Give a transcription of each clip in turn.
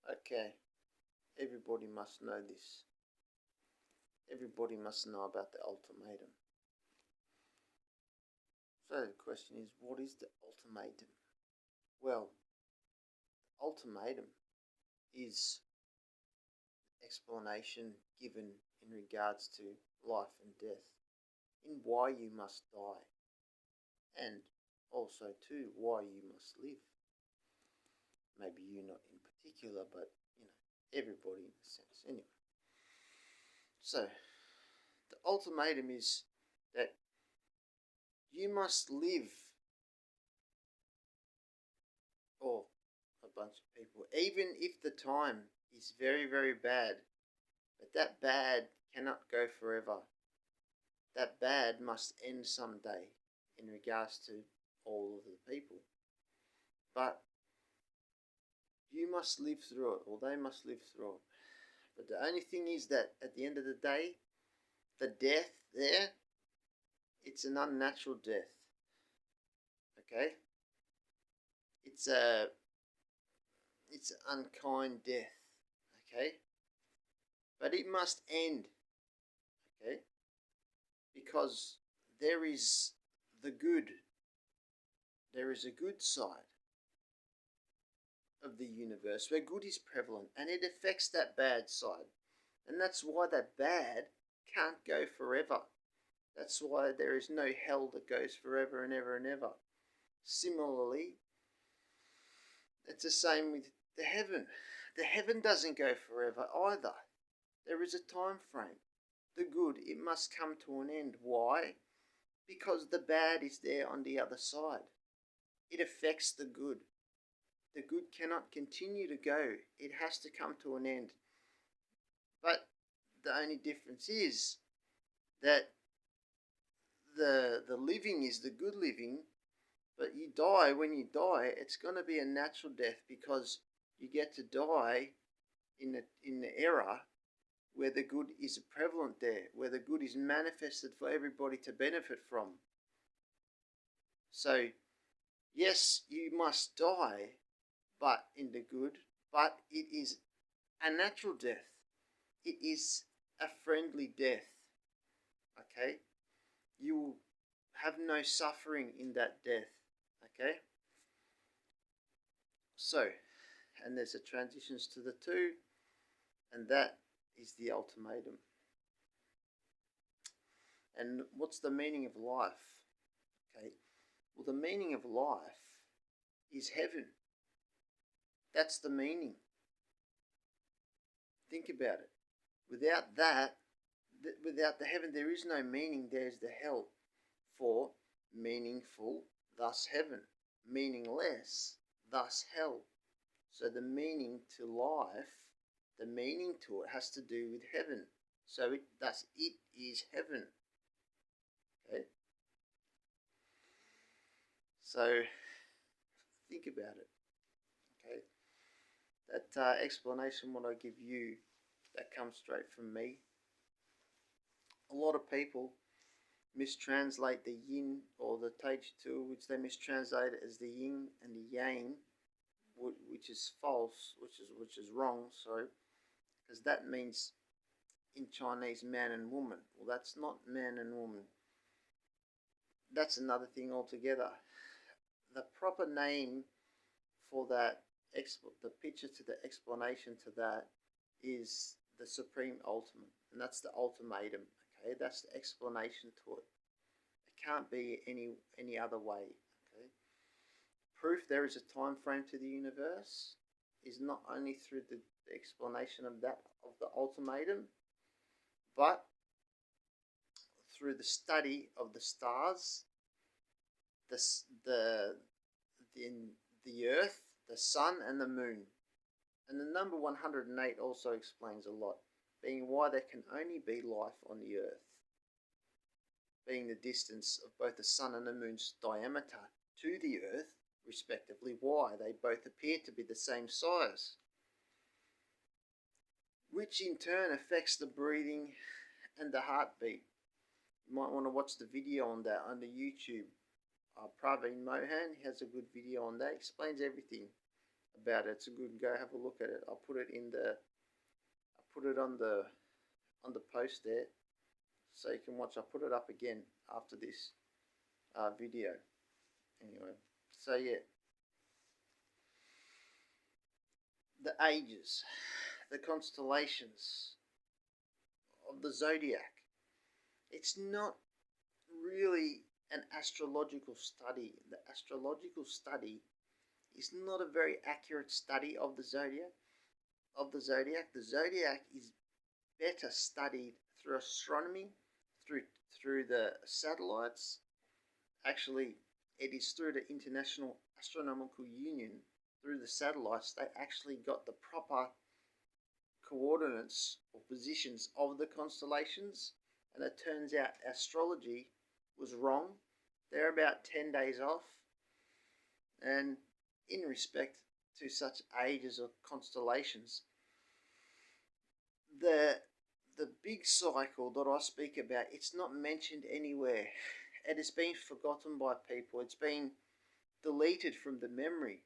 Okay, everybody must know this. Everybody must know about the ultimatum. So the question is, what is the ultimatum? Well, the ultimatum is explanation given in regards to life and death, in why you must die, and also too why you must live. Maybe you not in particular, but everybody in a sense. Anyway, so the ultimatum is that you must live, or a bunch of people, even if the time is very, very bad, but that bad cannot go forever. That bad must end someday in regards to all of the people. But you must live through it, or they must live through it. But the only thing is that at the end of the day, the death there, it's an unnatural death. Okay? It's an unkind death. Okay? But it must end. Okay? Because there is the good. There is a good side of the universe where good is prevalent, and it affects that bad side. And that's why that bad can't go forever. That's why there is no hell that goes forever and ever and ever. Similarly, it's the same with the heaven. The heaven doesn't go forever either. There is a time frame. The good, it must come to an end. Why? Because the bad is there on the other side. It affects the good. The good cannot continue to go. It has to come to an end. But the only difference is that the living is the good living, but you die. When you die, it's going to be a natural death, because you get to die in the era where the good is prevalent there, where the good is manifested for everybody to benefit from. So, yes, you must die, but in the good, but it is a natural death. It is a friendly death. Okay? You will have no suffering in that death. Okay? So, and there's a transitions to the two, and that is the ultimatum. And what's the meaning of life? Okay, well, the meaning of life is heaven. That's the meaning. Think about it. Without that, without the heaven, there is no meaning. There's the hell. For meaningful, thus heaven. Meaningless, thus hell. So the meaning to life, the meaning to it has to do with heaven. So it is heaven. Okay? So think about it. Okay? That explanation, what I give you, that comes straight from me. A lot of people mistranslate the yin or the Taiji, which they mistranslate it as the yin and the yang, which is false, which is wrong. Sorry, because that means in Chinese man and woman. Well, that's not man and woman. That's another thing altogether. The proper name for that, the picture to the explanation to that, is the supreme ultimate, and that's the ultimatum. Okay, that's the explanation to it. It can't be any other way. Okay, proof there is a time frame to the universe is not only through the explanation of the ultimatum, but through the study of the stars, the earth, the sun, and the moon. And the number 108 also explains a lot, being why there can only be life on the earth, being the distance of both the sun and the moon's diameter to the earth, respectively, why they both appear to be the same size, which in turn affects the breathing and the heartbeat. You might want to watch the video on that under YouTube. Praveen Mohan, he has a good video on that, explains everything about it. It's a good go. Have a look at it. I'll put it on the post there, so you can watch. I'll put it up again after this video. Anyway, so yeah, the ages, the constellations of the zodiac. It's not really an astrological study. The astrological study is not a very accurate study of the zodiac. The zodiac is better studied through astronomy, through the satellites. Actually, it is through the International Astronomical Union, through the satellites, they actually got the proper coordinates or positions of the constellations, and it turns out astrology was wrong. They're about 10 days off, and in respect to such ages of constellations, the big cycle that I speak about, it's not mentioned anywhere. It has been forgotten by people. It's been deleted from the memory,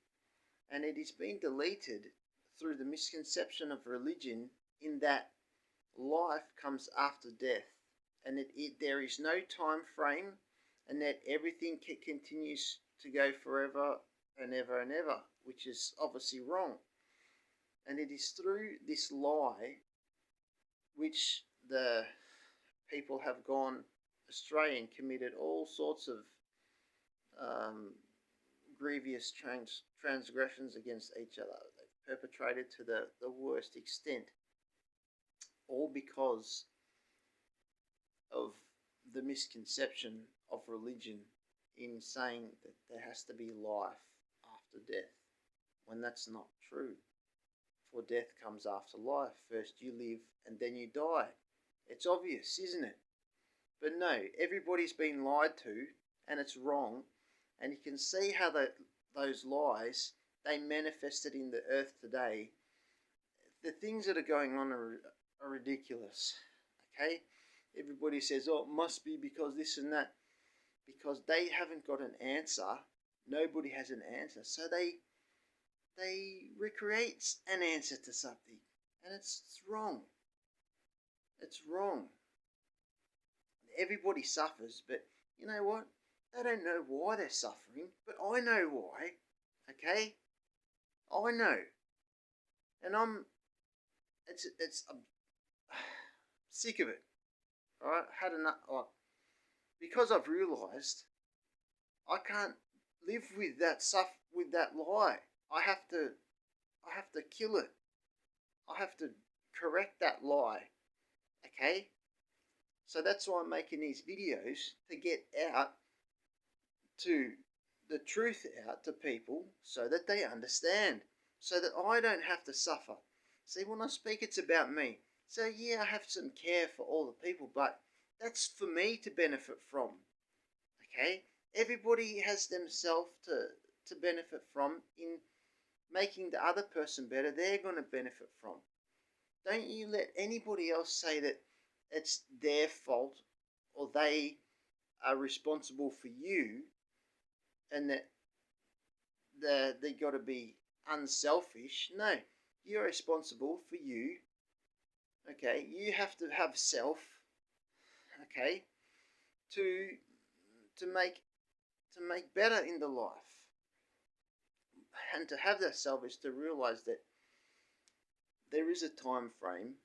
and it is being deleted through the misconception of religion, in that life comes after death, and there is no time frame, and that everything continues to go forever and ever and ever, which is obviously wrong. And it is through this lie which the people have gone astray and committed all sorts of grievous transgressions against each other. They've perpetrated to the worst extent, all because of the misconception of religion in saying that there has to be life after death, when that's not true. For death comes after life. First you live and then you die. It's obvious, isn't it? But no, everybody's been lied to, and it's wrong. And you can see how those lies, they manifested in the earth today. The things that are going on are ridiculous. Okay? Everybody says, oh, it must be because this and that. Because they haven't got an answer. Nobody has an answer. So they recreate an answer to something. And it's wrong. It's wrong. Everybody suffers, but you know what? They don't know why they're suffering, but I know why. Okay? I know. And I'm sick of it. Alright? Had enough. Because I've realised I can't live with that lie. I have to kill it. I have to correct that lie. Okay? So that's why I'm making these videos, to get out the truth out to people, so that they understand, so that I don't have to suffer. See, when I speak, it's about me. So yeah, I have some care for all the people, but that's for me to benefit from. Okay? Everybody has themselves to benefit from. In making the other person better, they're going to benefit from. Don't you let anybody else say that it's their fault, or they are responsible for you, and that they got to be unselfish. No, you're responsible for you. Okay, you have to have self. Okay, to make better in the life, and to have that self is to realize that there is a time frame.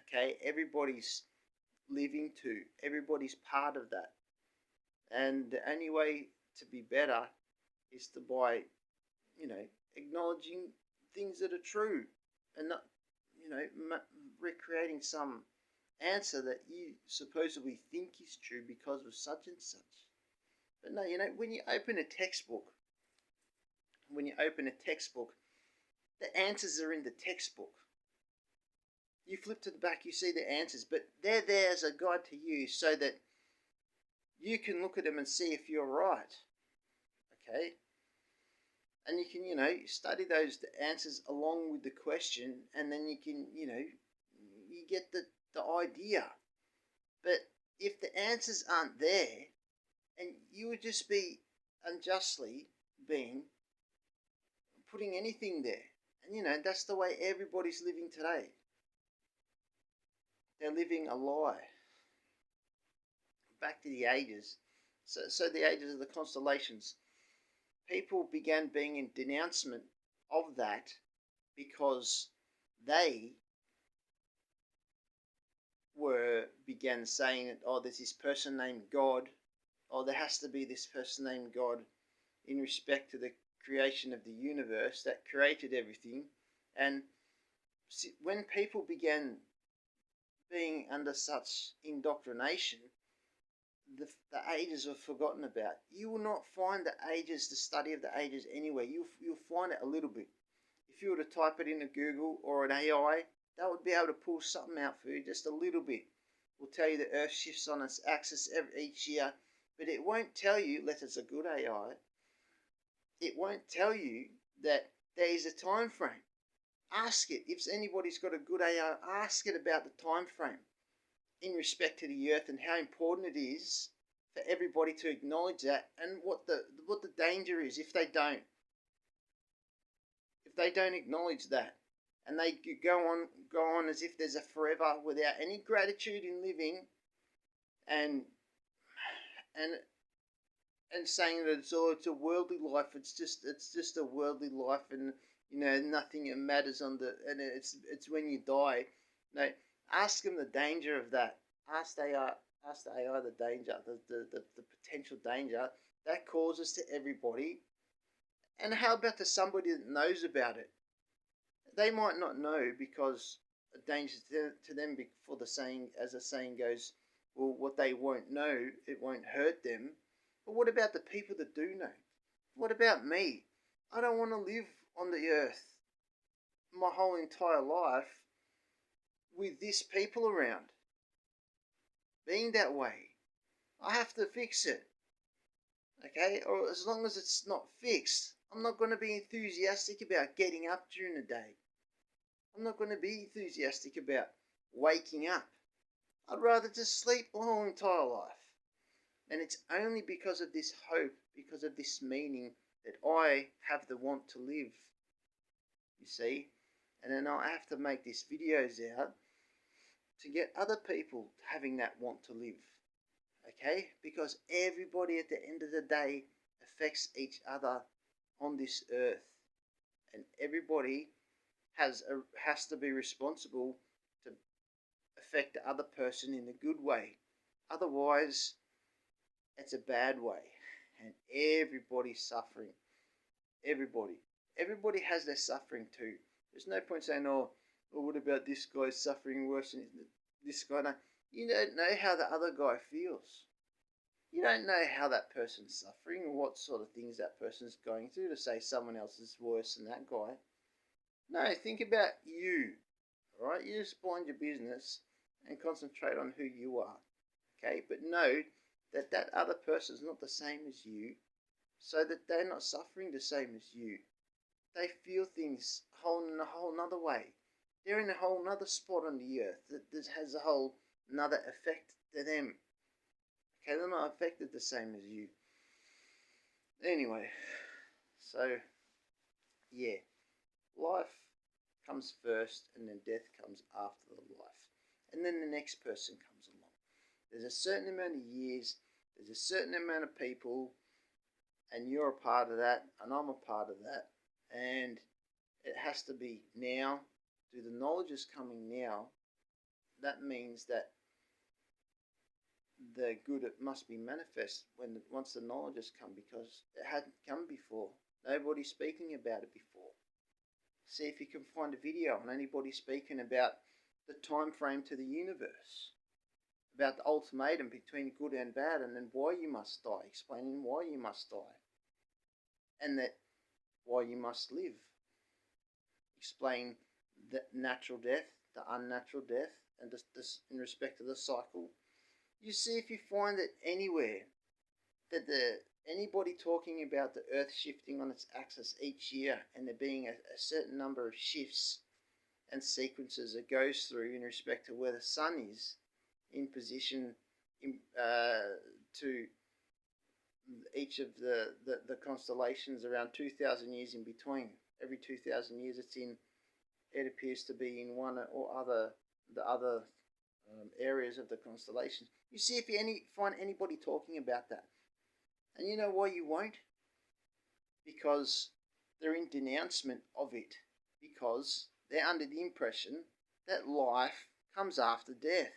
Okay, everybody's living too. Everybody's part of that, and the only way to be better is by, acknowledging things that are true, and not, recreating some answer that you supposedly think is true because of such and such. But no, when you open a textbook, the answers are in the textbook. You flip to the back, you see the answers, but they're there as a guide to you, so that you can look at them and see if you're right. Okay? And you can, study those answers along with the question, and then you can, you get the idea. But if the answers aren't there, and you would just be unjustly being putting anything there. And that's the way everybody's living today. They're living a lie. Back to the ages. So the ages of the constellations. People began being in denouncement of that because they began saying that, oh, there's this person named God, or there has to be this person named God in respect to the creation of the universe that created everything. And when people began being under such indoctrination, the ages were forgotten about. You will not find the ages, the study of the ages anywhere. You'll find it a little bit. If you were to type it into Google or an AI, that would be able to pull something out for you, just a little bit. It will tell you the Earth shifts on its axis each year, but it won't tell you, unless it's a good AI, it won't tell you that there is a time frame. Ask it. If anybody's got a good AI, ask it about the time frame in respect to the Earth and how important it is for everybody to acknowledge that, and what the danger is if they don't. If they don't acknowledge that, and they go on as if there's a forever without any gratitude in living, and saying that it's a worldly life. It's just a worldly life, and nothing matters and it's when you die. No, ask them the danger of that. Ask the AI the danger, the potential danger that causes to everybody. And how about to somebody that knows about it? They might not know because a danger to them, for the saying, as the saying goes, well, what they won't know, it won't hurt them. But what about the people that do know? What about me? I don't want to live on the earth my whole entire life with this people around being that way. I have to fix it. Okay? Or as long as it's not fixed, I'm not going to be enthusiastic about getting up during the day. I'm not going to be enthusiastic about waking up. I'd rather just sleep my whole entire life. And it's only because of this hope, because of this meaning, that I have the want to live. You see? And then I have to make these videos out to get other people having that want to live. Okay? Because everybody at the end of the day affects each other on this earth. And everybody has to be responsible to affect the other person in a good way. Otherwise, it's a bad way. And everybody's suffering. Everybody has their suffering too. There's no point saying, oh, well, what about this guy suffering worse than this guy? No. You don't know how the other guy feels. You don't know how that person's suffering or what sort of things that person's going through to say someone else is worse than that guy. No, think about you. Alright? You just mind your business and concentrate on who you are. Okay? But know that that other person's not the same as you, so that they're not suffering the same as you. They feel things in a whole nother way. They're in a whole nother spot on the earth that has a whole nother effect to them. Okay, they're not affected the same as you. Anyway, so yeah, life comes first, and then death comes after the life, and then the next person comes along. There's a certain amount of years, there's a certain amount of people, and you're a part of that, and I'm a part of that, and it has to be now. The knowledge is coming now. That means that the good, it must be manifest once the knowledge has come, because it hadn't come before. Nobody's speaking about it before. See if you can find a video on anybody speaking about the time frame to the universe, about the ultimatum between good and bad, and then why you must die, explaining why you must die, and that why you must live. Explain the natural death, the unnatural death, and this in respect to the cycle. You see if you find it anywhere that anybody talking about the earth shifting on its axis each year, and there being a certain number of shifts and sequences it goes through in respect to where the sun is in position to each of the constellations around 2,000 years in between. every 2,000 years it appears to be in one or the other areas of the constellation. You see if you find anybody talking about that. And you know why you won't? Because they're in denouncement of it. Because they're under the impression that life comes after death.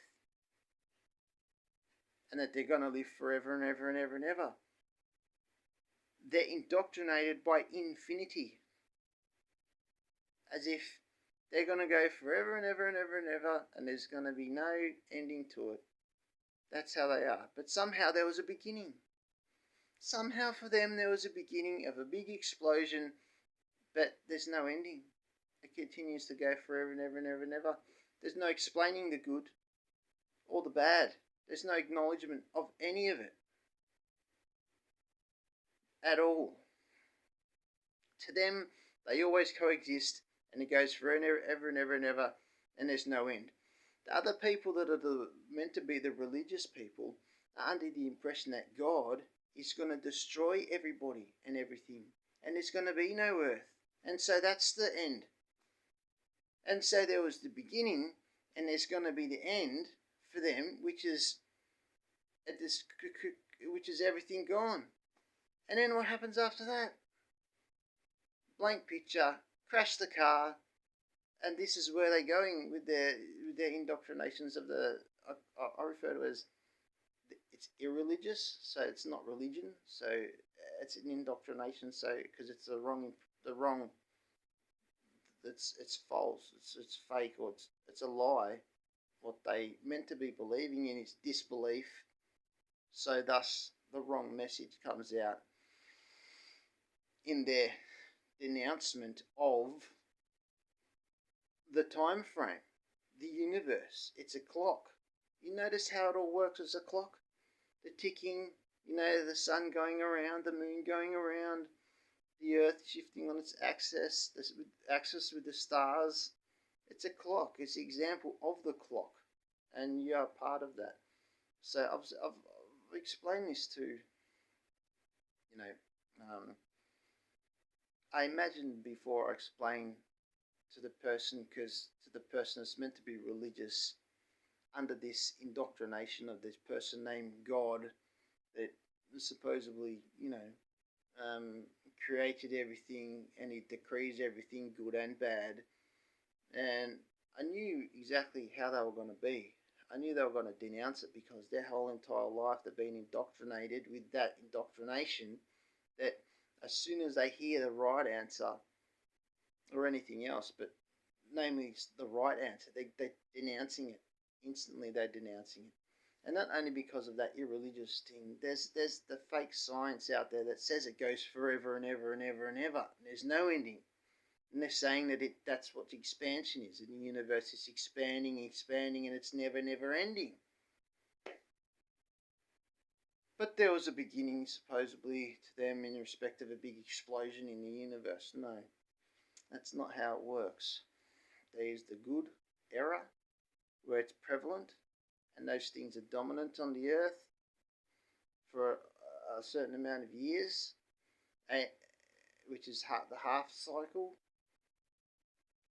And that they're going to live forever and ever and ever and ever. They're indoctrinated by infinity. As if they're going to go forever and ever and ever and ever, and there's going to be no ending to it. That's how they are. But somehow there was a beginning. Somehow for them there was a beginning of a big explosion, but there's no ending. It continues to go forever and ever and ever and ever. There's no explaining the good or the bad. There's no acknowledgement of any of it at all. To them, they always coexist, and it goes forever and ever and ever and ever, and there's no end. The other people that are meant to be the religious people are under the impression that God is going to destroy everybody and everything, and there's going to be no earth, and so that's the end. And so there was the beginning, and there's going to be the end for them, which is everything gone. And then what happens after that? Blank picture, crash the car, and this is where they're going with their indoctrinations of I refer to it as, it's irreligious, so it's not religion, so it's an indoctrination, so because it's the wrong it's false, it's fake, or it's a lie. What they meant to be believing in is disbelief, so thus the wrong message comes out in their denouncement of the time frame, the universe. It's a clock. You notice how it all works as a clock? The ticking, the sun going around, the moon going around, the earth shifting on its axis with the stars. It's a clock. It's the example of the clock, and you are part of that. So I've explained this to, I imagine before I explain to the person, because to the person that's meant to be religious, under this indoctrination of this person named God that supposedly, created everything, and he decrees everything good and bad. And I knew exactly how they were going to be. I knew they were going to denounce it, because their whole entire life they've been indoctrinated with that indoctrination, that as soon as they hear the right answer or anything else, but namely the right answer, they're denouncing it. Instantly they're denouncing it. And not only because of that irreligious thing, there's the fake science out there that says it goes forever and ever and ever and ever. There's no ending. And they're saying that that's what expansion is. And the universe is expanding, and it's never, never ending. But there was a beginning, supposedly, to them in respect of a big explosion in the universe. No, that's not how it works. There's the good era, where it's prevalent, and those things are dominant on the earth for a certain amount of years, which is the half cycle.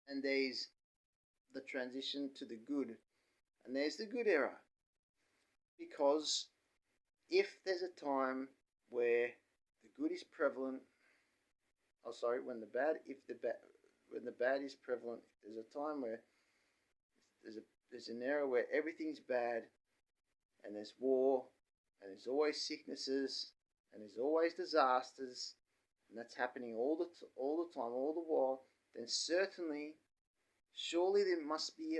And there's the transition to the good, and there's the good era. Because if there's a time where the good is prevalent, when the bad is prevalent, if there's a time where there's an era where everything's bad, and there's war, and there's always sicknesses, and there's always disasters, and that's happening all the time, all the while, then surely there must be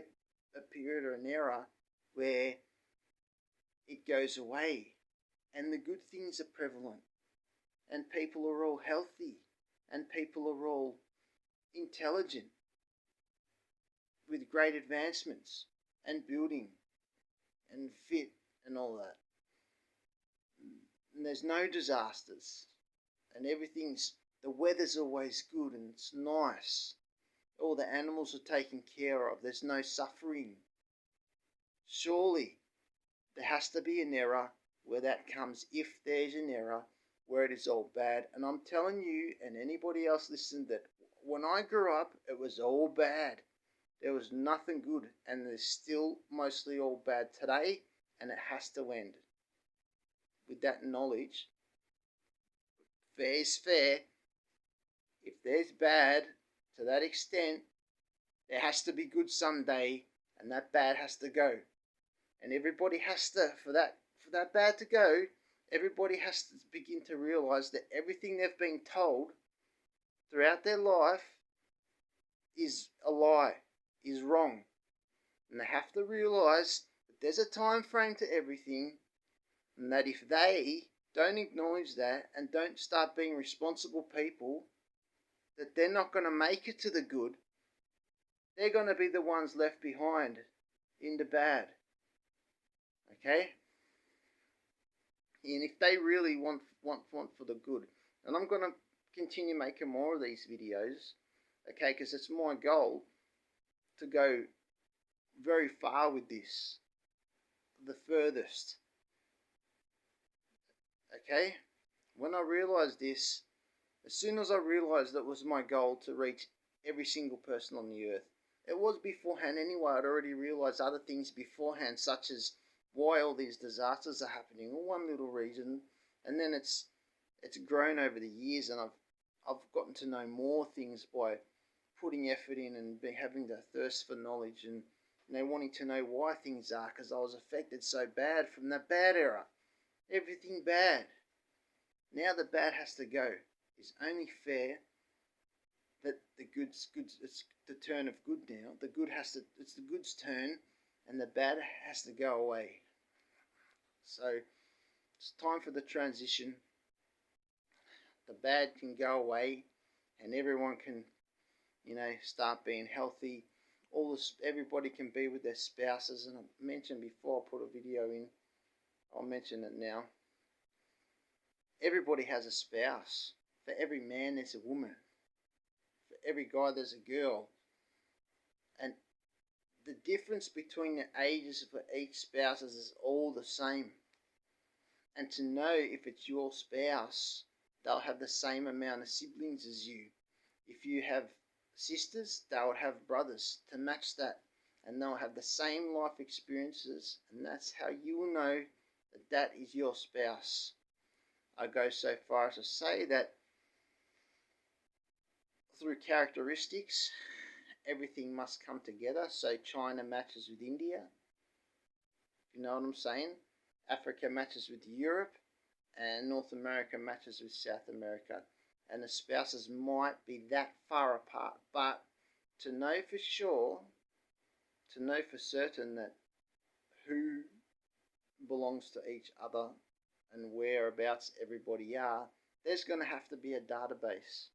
a period or an era where it goes away, and the good things are prevalent, and people are all healthy, and people are all intelligent, with great advancements, and building, and fit, and all that. And there's no disasters, and the weather's always good, and it's nice. All the animals are taken care of. There's no suffering. Surely there has to be an era where that comes, if there's an era where it is all bad. And I'm telling you, and anybody else listening, that when I grew up, it was all bad. There was nothing good, and there's still mostly all bad today, and it has to end. With that knowledge, fair is fair. If there's bad to that extent, there has to be good someday, and that bad has to go. And everybody has to, for that bad to go, everybody has to begin to realise that everything they've been told throughout their life is a lie, is wrong. And they have to realise that there's a time frame to everything, and that if they don't acknowledge that and don't start being responsible people, that they're not going to make it to the good. They're going to be the ones left behind in the bad. Okay? And if they really want for the good, and I'm going to continue making more of these videos, okay, because it's my goal to go very far with this, the furthest. Okay? When I realised this, as soon as I realised that was my goal to reach every single person on the earth, it was beforehand anyway. I'd already realised other things beforehand, such as why all these disasters are happening, or one little reason, and then it's grown over the years, and I've gotten to know more things by putting effort in and having the thirst for knowledge, and wanting to know why things are, because I was affected so bad from that bad era. Everything bad. Now the bad has to go. It's only fair that it's the turn of good now. It's the good's turn, and the bad has to go away. So it's time for the transition. The bad can go away, and everyone can, start being healthy. Everybody can be with their spouses, and I mentioned before, I put a video in. I'll mention it now. Everybody has a spouse. For every man, there's a woman. For every guy, there's a girl. And the difference between the ages for each spouse is all the same. And to know if it's your spouse, they'll have the same amount of siblings as you. If you have sisters, they'll have brothers to match that. And they'll have the same life experiences. And that's how you will know that that is your spouse. I go so far as to say that through characteristics, everything must come together. So China matches with India. You know what I'm saying? Africa matches with Europe, and North America matches with South America. And the spouses might be that far apart, but to know for sure, to know for certain that who belongs to each other and whereabouts everybody are, there's going to have to be a database.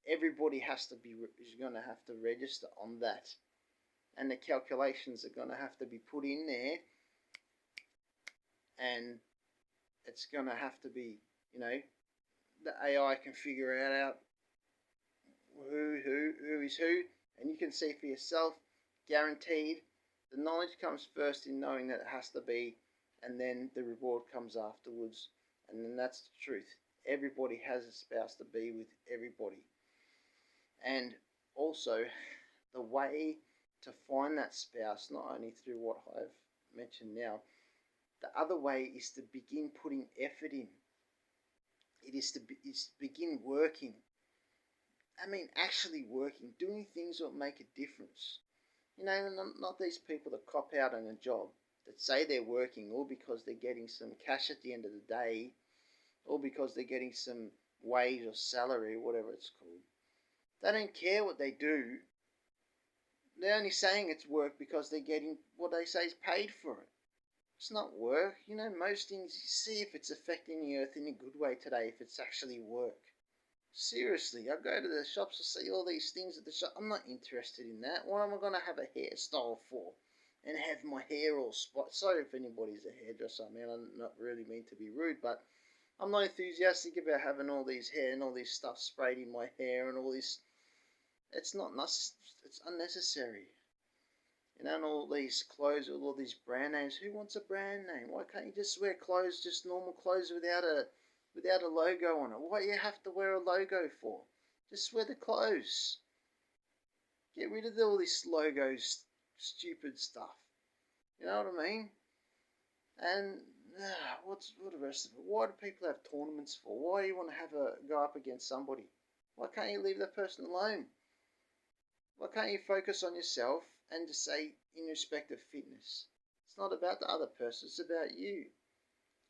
Everybody is going to have to register on that, and the calculations are going to have to be put in there, and it's going to have to be, the AI can figure it out who is who, and you can see for yourself, guaranteed. The knowledge comes first in knowing that it has to be, and then the reward comes afterwards, and then that's the truth. Everybody has a spouse to be with everybody. And also, the way to find that spouse, not only through what I've mentioned now, the other way is to begin putting effort in. It's to begin working. Actually working, doing things that make a difference. Not these people that cop out on a job, that say they're working all because they're getting some cash at the end of the day, or because they're getting some wage or salary, or whatever it's called. They don't care what they do. They're only saying it's work because they're getting what they say is paid for it. It's not work. Most things, you see if it's affecting the earth in a good way today, if it's actually work. Seriously, I go to the shops to see all these things at the shop. I'm not interested in that. What am I going to have a hairstyle for? And have my hair all spot. Sorry if anybody's a hairdresser. I'm not really mean to be rude, but I'm not enthusiastic about having all these hair and all this stuff sprayed in my hair and all this. It's not it's unnecessary. And all these clothes with all these brand names. Who wants a brand name? Why can't you just wear clothes, just normal clothes without a logo on it? Why do you have to wear a logo for? Just wear the clothes. Get rid of all this logos, stupid stuff. You know what I mean? And what the rest of it? Why do people have tournaments for? Why do you want to have a go up against somebody? Why can't you leave that person alone? Why can't you focus on yourself and just say in respect of fitness? It's not about the other person, it's about you.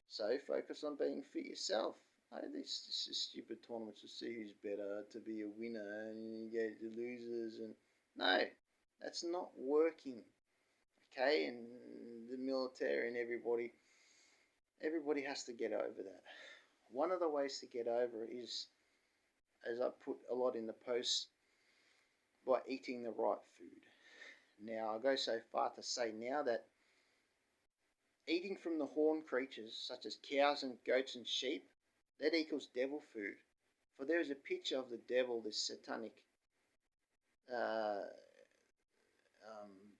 So focus on being fit yourself. Oh, this is stupid tournaments to see who's better, to be a winner, and you get the losers. And no, that's not working. Okay, and the military and everybody has to get over that. One of the ways to get over it is, as I put a lot in the post, by eating the right food. Now, I go so far to say now that eating from the horned creatures, such as cows and goats and sheep, that equals devil food. For there is a picture of the devil, this satanic uh, um,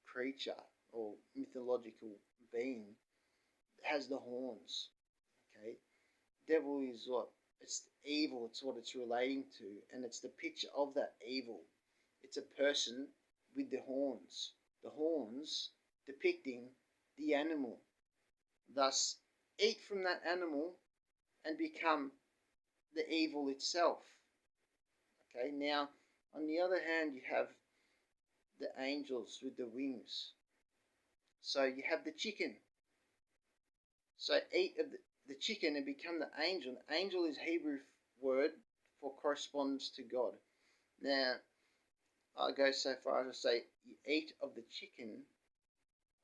creature or mythological being, has the horns. Okay, devil is what? It's evil. It's what it's relating to, and it's the picture of that evil. It's a person with the horns. The horns depicting the animal. Thus, eat from that animal and become the evil itself. Okay, now on the other hand, you have the angels with the wings. So you have the chicken. So eat of the chicken and become the angel. Angel is Hebrew word for corresponds to God. Now, I go so far as to say you eat of the chicken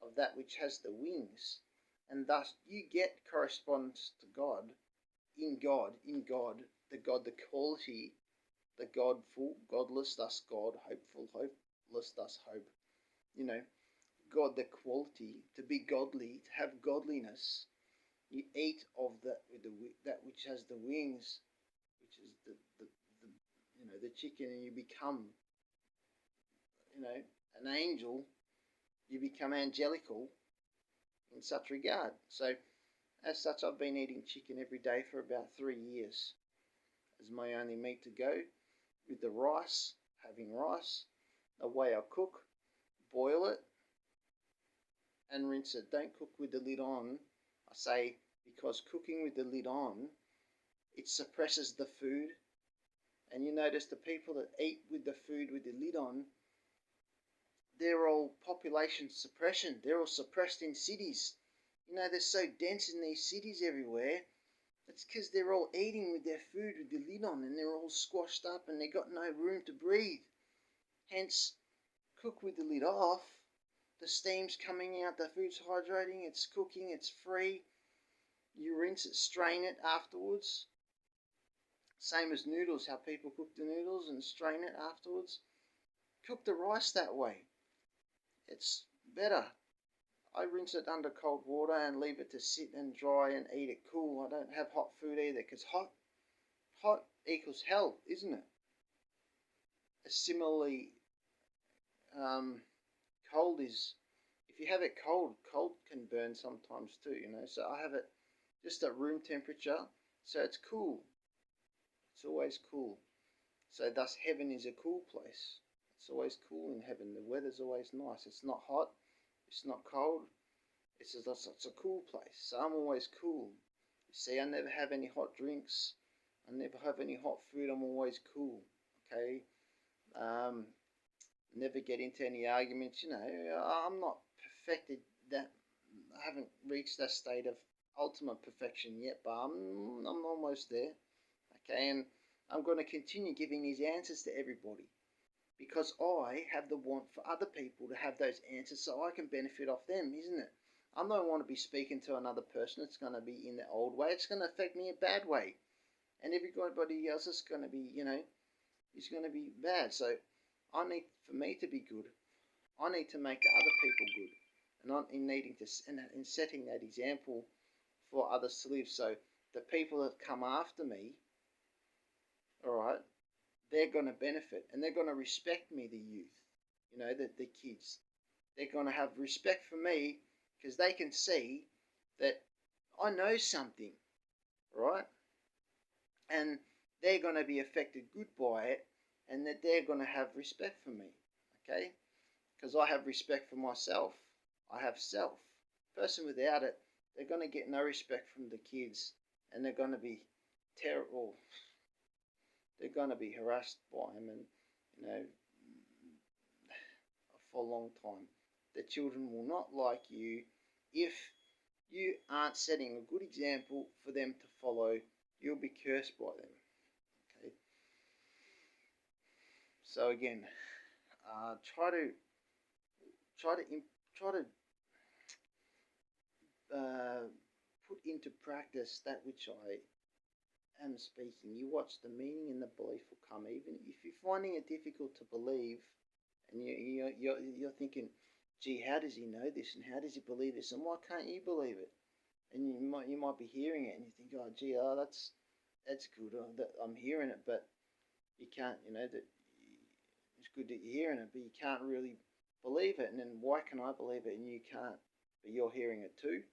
of that which has the wings, and thus you get corresponds to God, the God, the quality, the godful, godless, thus God, hopeful, hopeless, thus hope. You know, God, the quality, to be godly, to have godliness. You eat of that which has the wings, which is the chicken, and you become, an angel. You become angelical in such regard. So, as such, I've been eating chicken every day for about 3 years as my only meat to go, with the rice, having rice, the way I cook, boil it, and rinse it. Don't cook with the lid on. I say because cooking with the lid on, it suppresses the food. And you notice the people that eat with the food with the lid on, they're all population suppression. They're all suppressed in cities. They're so dense in these cities everywhere. It's because they're all eating with their food with the lid on, and they're all squashed up and they've got no room to breathe. Hence, cook with the lid off. The steam's coming out, the food's hydrating, it's cooking, it's free. You rinse it, strain it afterwards. Same as noodles, how people cook the noodles and strain it afterwards. Cook the rice that way. It's better. I rinse it under cold water and leave it to sit and dry and eat it cool. I don't have hot food either, because hot equals hell, isn't it? Similarly, cold is, if you have it cold can burn sometimes too, So I have it just at room temperature, so it's cool. It's always cool. So thus heaven is a cool place. It's always cool in heaven. The weather's always nice. It's not hot. It's not cold. It's a cool place. So I'm always cool. You see, I never have any hot drinks. I never have any hot food. I'm always cool. Okay. Never get into any arguments. I'm not perfected. That I haven't reached that state of ultimate perfection yet, but I'm almost there. Okay, and I'm going to continue giving these answers to everybody, because I have the want for other people to have those answers so I can benefit off them, isn't it? I don't want to be speaking to another person that's going to be in the old way. It's going to affect me a bad way. And everybody else is going to be, is going to be bad. So I need, for me to be good, I need to make other people good. And I'm in setting that example for others to live. So the people that come after me, alright, they're going to benefit, and they're going to respect me, the youth, the kids. They're going to have respect for me because they can see that I know something, right? And they're going to be affected good by it, and that they're going to have respect for me. Okay, because I have respect for myself. I have self. Person without it, they're going to get no respect from the kids, and they're going to be terrible. They're going to be harassed by them, and you know, for a long time. The children will not like you if you aren't setting a good example for them to follow. You'll be cursed by them. Okay. So again, try to try to try to put into practice that which I am speaking. You watch, the meaning and the belief will come. Even if you're finding it difficult to believe, and you're thinking, gee, how does he know this, and how does he believe this, and why can't you believe it? And you might be hearing it, and you think, oh, gee, that's good. That I'm hearing it, but you can't. That it's good that you're hearing it, but you can't really believe it. And then why can I believe it and you can't? But you're hearing it too.